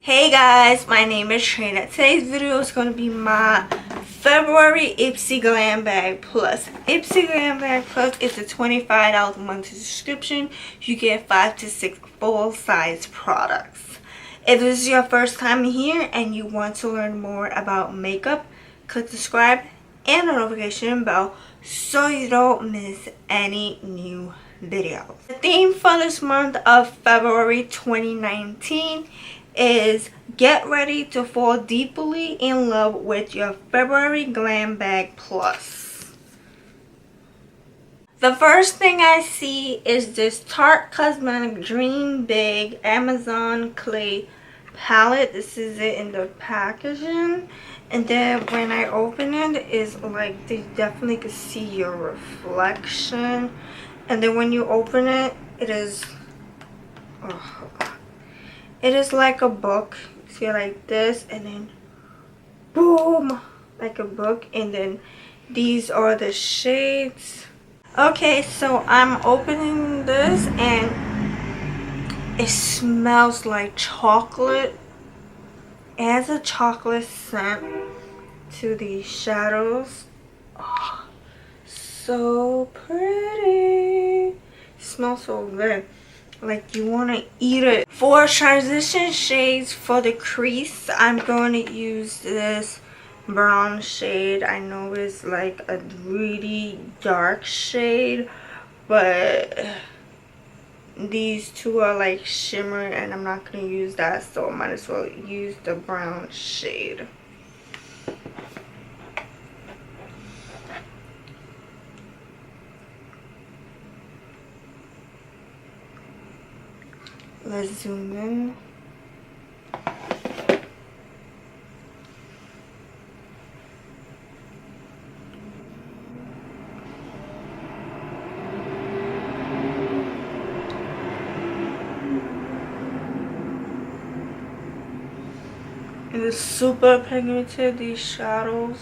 Hey guys, my name is Trina. Today's video is going to be my February Ipsy Glam Bag Plus. Ipsy Glam Bag Plus is a $25 monthly subscription. You get 5 to 6 full-size products. If this is your first time here and you want to learn more about makeup, click subscribe and the notification bell so you don't miss any new videos. The theme for this month of February 2019 is get ready to fall deeply in love with your February Glam Bag Plus. The first thing I see is this Tarte Cosmetic Dream Big Amazon Clay palette. This is it in the packaging, and then when I open it, it's like they definitely can see your reflection, and then when you open it, it is it is like a book. See, like this, and then boom, like a book, and then these are the shades. Okay, so I'm opening this and it smells like chocolate. It has a chocolate scent to these shadows. Oh, so pretty. It smells so good. Like you want to eat it. For transition shades for the crease, I'm going to use this brown shade. I know it's like a really dark shade, but these two are like shimmer and I'm not going to use that, so I might as well use the brown shade. Let's zoom in. It is super pigmented, these shadows.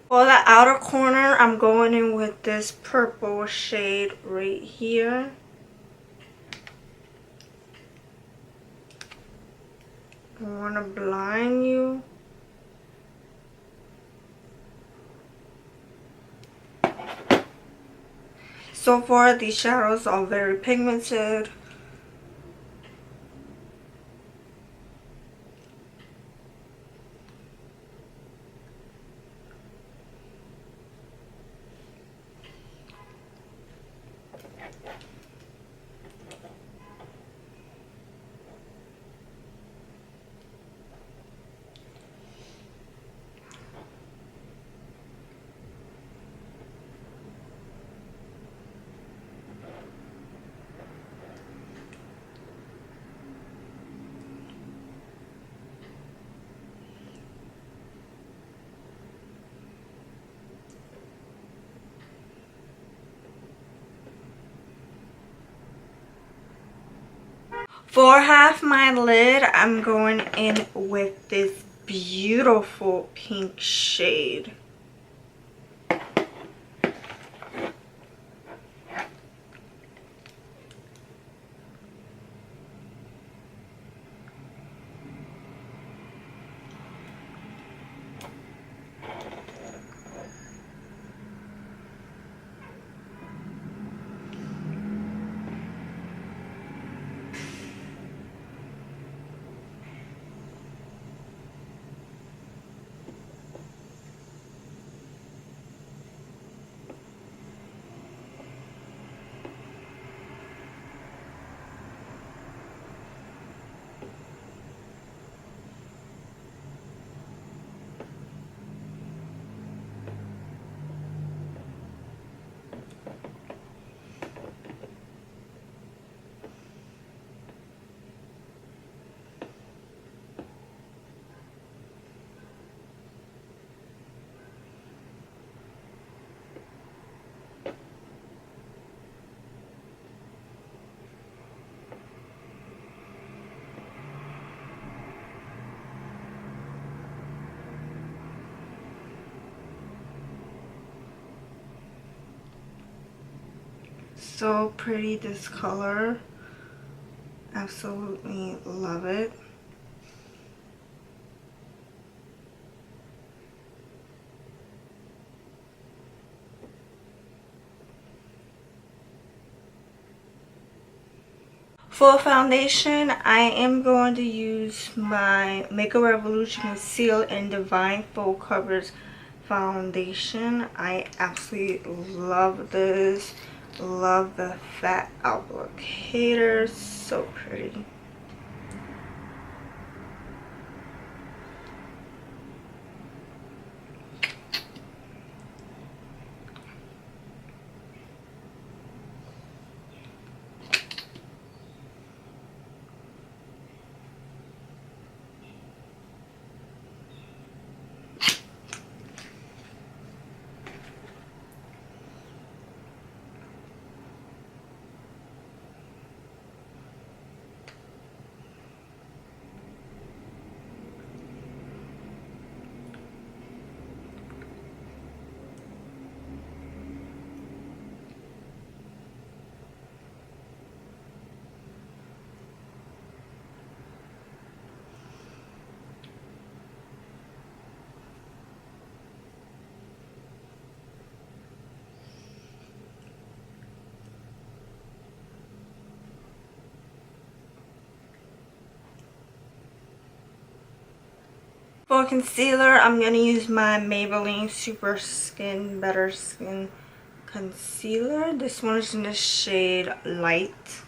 For the outer corner, I'm going in with this purple shade right here. I want to blind you. So far, these shadows are very pigmented. For half my lid, I'm going in with this beautiful pink shade. so pretty, this color. Absolutely love it. For foundation, I am going to use my Makeup Revolution Conceal and Divine Full Coverage Foundation. I absolutely love this. Love the fat applicator. So pretty. For concealer, I'm going to use my Maybelline Super Skin Better Skin Concealer. This one is in the shade Light.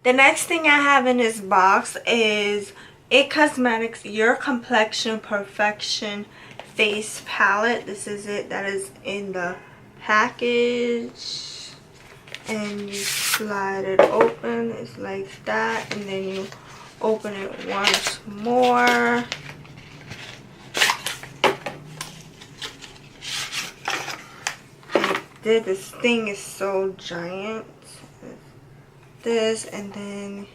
The next thing I have in this box is It Cosmetics Your Complexion Perfection Face Palette. This is it that is in the package. And you slide it open. It's like that. And then you open it once more. This thing is so giant. This, and then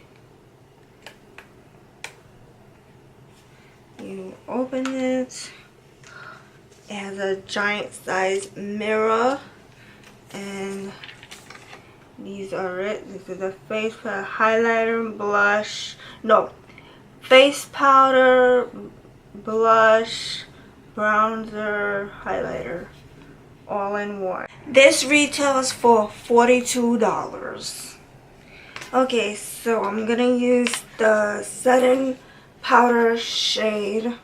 you open it. It has a giant size mirror, and these are it. This is a face powder, highlighter, blush, no, face powder, blush, bronzer, highlighter, all in one. This retails for $42. Okay, so I'm gonna use the setting powder shade.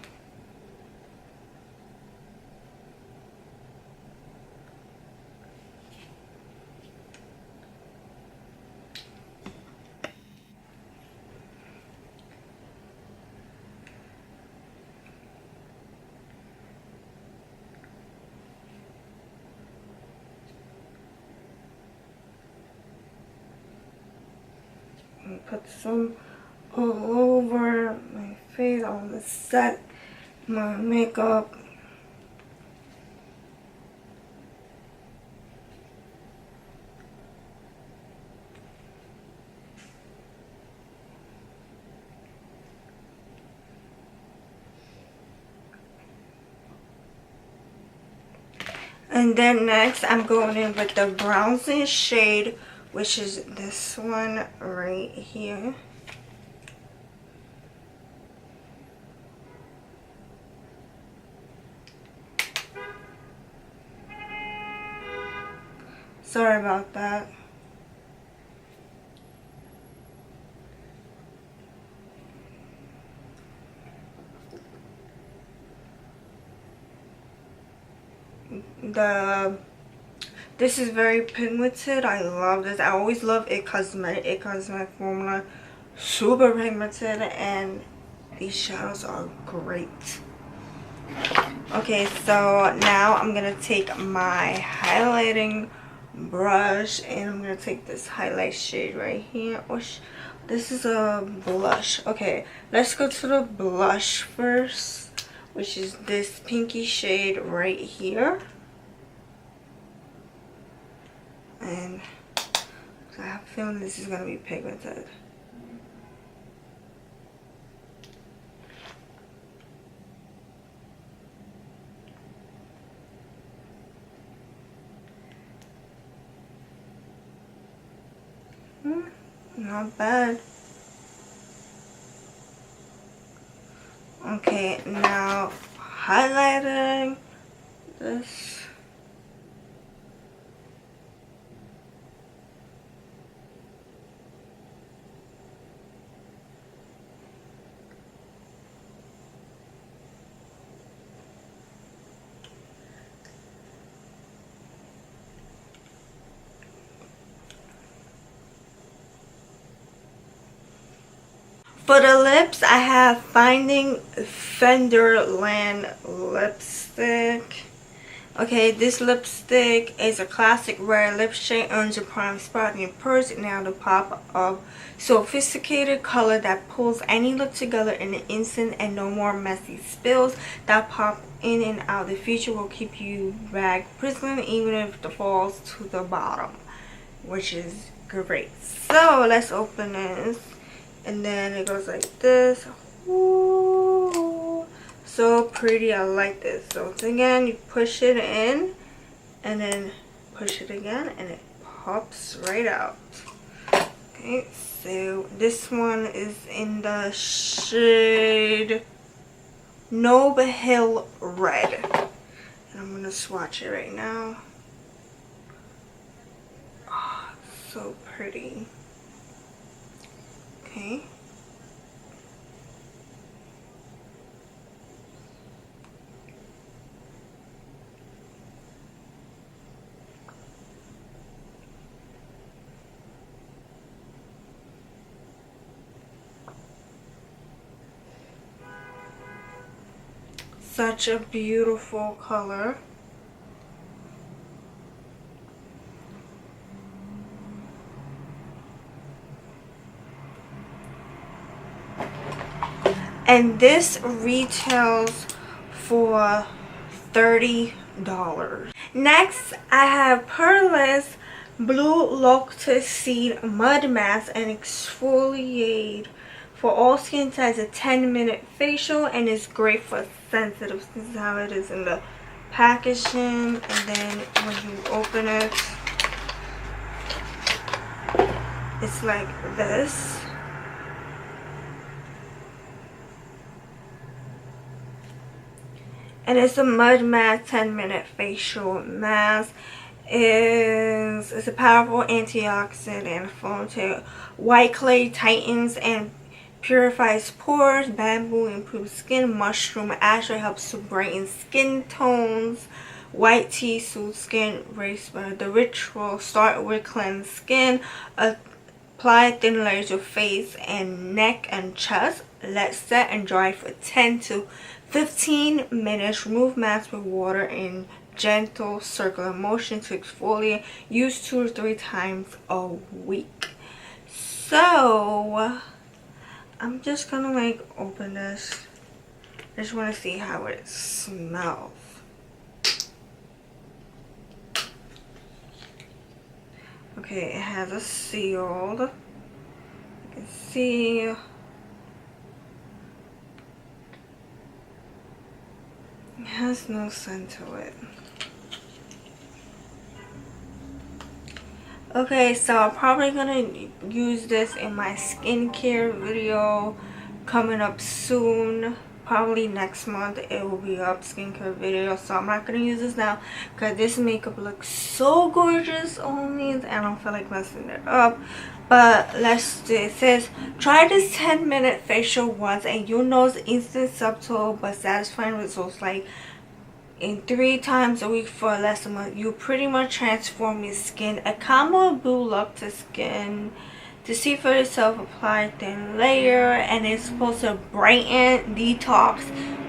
Put some all over my face. I want to set my makeup. And then next I'm going in with the bronzing shade, which is this one right here. Sorry about that. this is very pigmented. I love this. I always love It Cosmetic formula. Super pigmented, and these shadows are great. Okay, so now I'm gonna take my highlighting brush and I'm gonna take this highlight shade right here. This is a blush. Okay, let's go to the blush first, which is this pinky shade right here. And I have a feeling this is gonna be pigmented. Not bad. Okay, now highlighting this. For the lips, I have Finding Ferdinand lipstick. Okay, this lipstick is a classic rare lip shade, earns a prime spot in your purse. Now the pop of sophisticated color that pulls any lip together in an instant, and no more messy spills that pop in and out. The feature will keep you bag pristine even if it falls to the bottom, which is great. So let's open this. And then it goes like this. Ooh, so pretty. I like this. So again, you push it in and then push it again and it pops right out. Okay, so this one is in the shade Noble Hill Red. And I'm going to swatch it right now. Oh, so pretty. Okay. Such a beautiful color. And this retails for $30. Next, I have Purlisse Blue Lotus Seed Mud Mask and Exfoliate for all skin types. A 10-minute facial, and it's great for sensitive. This is how it is in the packaging. And then when you open it, it's like this. And it's a mud mask 10-minute facial mask. It's a powerful antioxidant and foam. White clay tightens and purifies pores. Bamboo improves skin. Mushroom ash helps to brighten skin tones. White tea soothes skin. The ritual start with cleansed skin. Apply thin layers of face and neck and chest. Let set and dry for 10 to 15 minutes. Remove mask with water in gentle circular motion to exfoliate. Use 2 or 3 times a week. So I'm just gonna like open this. I just want to see how it smells. Okay, it has a seal. You can see. It has no scent to it. Okay, so I'm probably gonna use this in my skincare video coming up soon. Probably next month it will be up, skincare video. So I'm not gonna use this now because this makeup looks so gorgeous on me and I don't feel like messing it up. But let's do it. It says, try this 10-minute facial once and you'll notice instant subtle but satisfying results like and 3 times a week for less than a month. You pretty much transform your skin. A combo blue look to skin. To see for yourself, apply thin layer, and it's supposed to brighten, detox,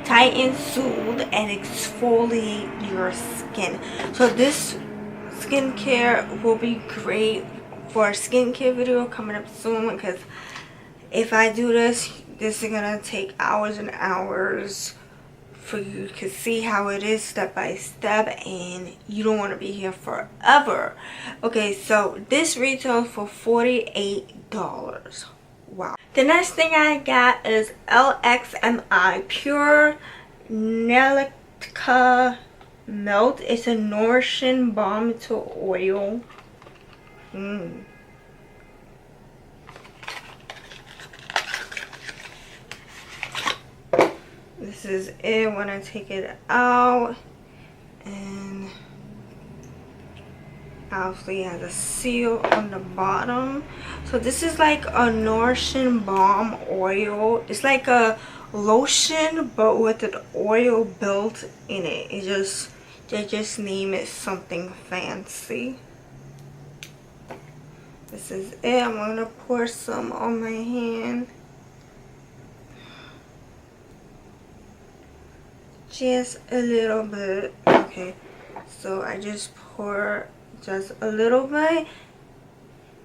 tighten, soothe, and exfoliate your skin. So this skincare will be great for a skincare video coming up soon, because if I do this is gonna take hours and hours for you to see how it is step by step, and you don't want to be here forever. Okay, so this retails for $48. Wow. The next thing I got is LXMI Pure Nilotica Melt. It's a nourishing balm to oil. This is it when I take it out, and obviously it has a seal on the bottom. So this is like a nourishing balm oil. It's like a lotion but with an oil built in it. They just name it something fancy. This is it. I'm gonna pour some on my hand. Just a little bit. Okay, so I just pour just a little bit,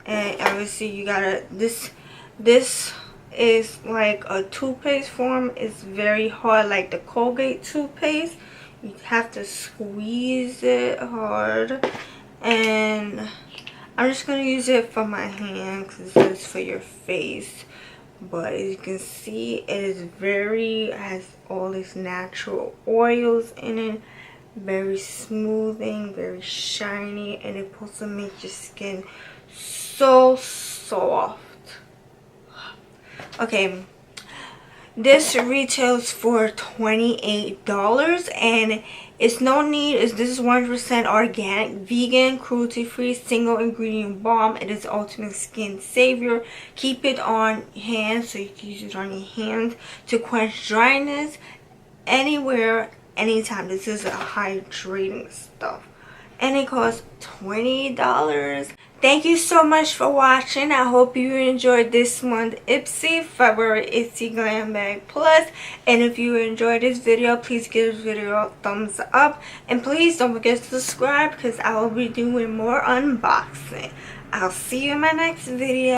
and obviously you gotta, this is like a toothpaste form. It's very hard, like the Colgate toothpaste. You have to squeeze it hard, and I'm just gonna use it for my hand because it's for your face. But as you can see, it is has all these natural oils in it, very smoothing, very shiny, and it's supposed to make your skin so soft. Okay, this retails for $28, and it's this is 100% organic, vegan, cruelty-free, single ingredient balm. It is ultimate skin savior. Keep it on hand, so you can use it on your hands to quench dryness anywhere, anytime. This is a hydrating stuff, and it costs $20. Thank you so much for watching. I hope you enjoyed this month Ipsy February Ipsy Glam Bag Plus. And if you enjoyed this video, please give this video a thumbs up. And please don't forget to subscribe, because I will be doing more unboxing. I'll see you in my next video.